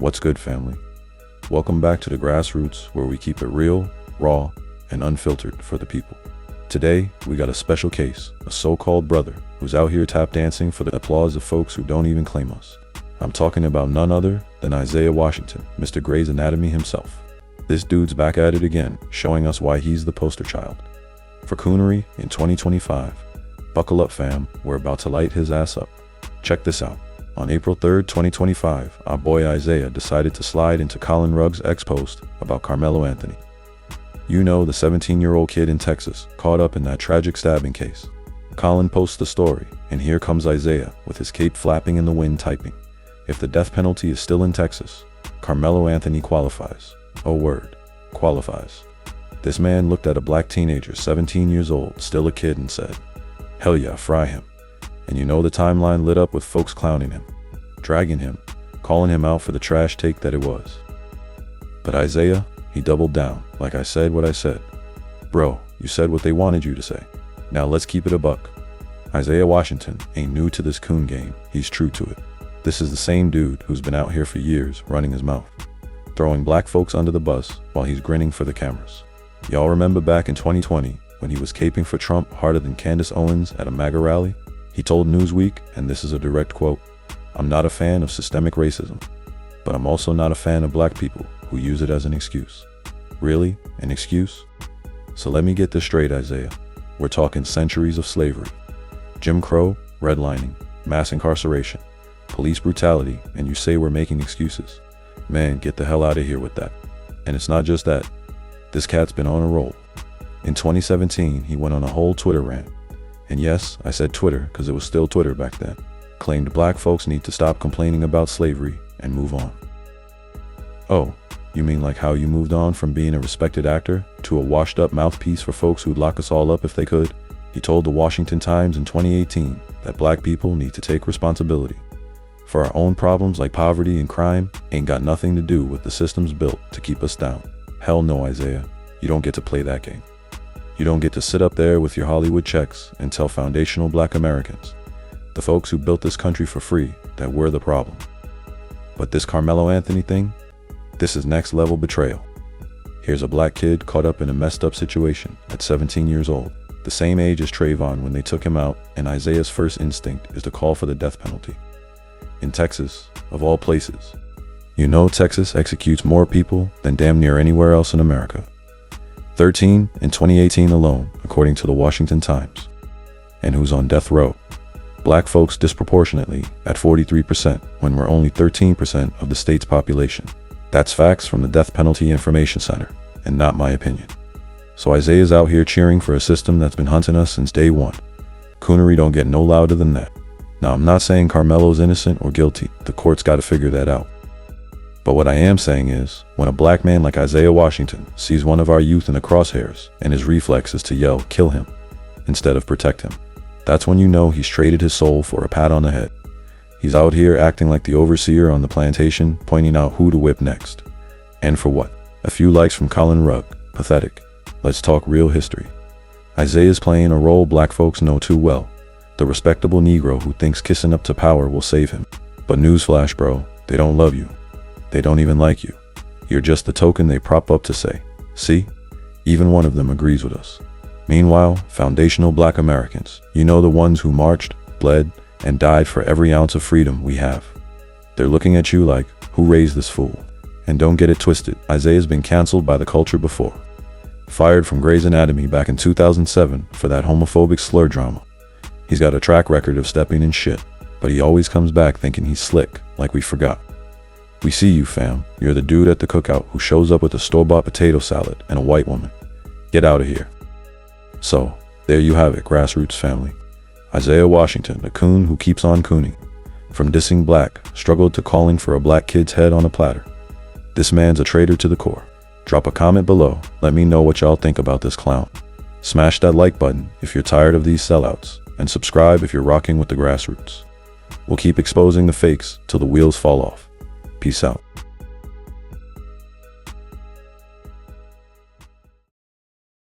What's good, family? Welcome back to the grassroots, where we keep it real, raw, and unfiltered for the people. Today, we got a special case, a so-called brother who's out here tap dancing for the applause of folks who don't even claim us. I'm talking about none other than Isaiah Washington, Mr. Grey's Anatomy himself. This dude's back at it again, showing us why he's the poster child for coonery in 2025. Buckle up, fam, we're about to light his ass up. Check this out. On April 3rd, 2025, our boy Isaiah decided to slide into Colin Rugg's ex-post about Karmelo Anthony. You know, the 17-year-old kid in Texas caught up in that tragic stabbing case. Colin posts the story, and here comes Isaiah with his cape flapping in the wind typing. If the death penalty is still in Texas, Karmelo Anthony qualifies. Oh word, qualifies. This man looked at a black teenager, 17 years old, still a kid, and said, "Hell yeah, fry him." And you know the timeline lit up with folks clowning him, dragging him, calling him out for the trash take that it was. But Isaiah, he doubled down. Like I said what I said. Bro, you said what they wanted you to say. Now let's keep it a buck. Isaiah Washington ain't new to this coon game. He's true to it. This is the same dude who's been out here for years running his mouth, throwing black folks under the bus while he's grinning for the cameras. Y'all remember back in 2020 when he was caping for Trump harder than Candace Owens at a MAGA rally? He told Newsweek, and this is a direct quote, "I'm not a fan of systemic racism, but I'm also not a fan of black people who use it as an excuse." Really? An excuse? So let me get this straight, Isaiah. We're talking centuries of slavery, Jim Crow, redlining, mass incarceration, police brutality, and you say we're making excuses? Man, get the hell out of here with that. And it's not just that. This cat's been on a roll. In 2017, he went on a whole Twitter rant. And yes, I said Twitter because it was still Twitter back then. Claimed black folks need to stop complaining about slavery and move on. Oh, you mean like how you moved on from being a respected actor to a washed up mouthpiece for folks who'd lock us all up if they could? He told the Washington Times in 2018 that black people need to take responsibility for our own problems like poverty and crime ain't got nothing to do with the systems built to keep us down. Hell no, Isaiah. You don't get to play that game. You don't get to sit up there with your Hollywood checks and tell foundational black Americans, the folks who built this country for free, that we're the problem. But this Karmelo Anthony thing, this is next level betrayal. Here's a black kid caught up in a messed up situation at 17 years old, the same age as Trayvon when they took him out, and Isaiah's first instinct is to call for the death penalty. In Texas, of all places. You know Texas executes more people than damn near anywhere else in America. 13 in 2018 alone, according to the Washington Times. And who's on death row? Black folks disproportionately at 43% when we're only 13% of the state's population. That's facts from the Death Penalty Information Center, and not my opinion. So Isaiah's out here cheering for a system that's been hunting us since day one. Coonery don't get no louder than that. Now, I'm not saying Karmelo's innocent or guilty. The court's got to figure that out. But what I am saying is, when a black man like Isaiah Washington sees one of our youth in the crosshairs and his reflex is to yell, "Kill him," instead of "protect him," that's when you know he's traded his soul for a pat on the head. He's out here acting like the overseer on the plantation, pointing out who to whip next. And for what? A few likes from Colin Rugg. Pathetic. Let's talk real history. Isaiah's playing a role black folks know too well. The respectable Negro who thinks kissing up to power will save him. But newsflash, bro, they don't love you. They don't even like you. You're just the token they prop up to say, "See? Even one of them agrees with us." Meanwhile, foundational black Americans, you know, the ones who marched, bled, and died for every ounce of freedom we have. They're looking at you like, who raised this fool? And don't get it twisted, Isaiah's been canceled by the culture before. Fired from Grey's Anatomy back in 2007 for that homophobic slur drama. He's got a track record of stepping in shit, but he always comes back thinking he's slick, like we forgot. We see you, fam. You're the dude at the cookout who shows up with a store-bought potato salad and a white woman. Get out of here. So, there you have it, grassroots family. Isaiah Washington, the coon who keeps on cooning. From dissing black, struggled to calling for a black kid's head on a platter. This man's a traitor to the core. Drop a comment below. Let me know what y'all think about this clown. Smash that like button if you're tired of these sellouts, and subscribe if you're rocking with the grassroots. We'll keep exposing the fakes till the wheels fall off. Peace out.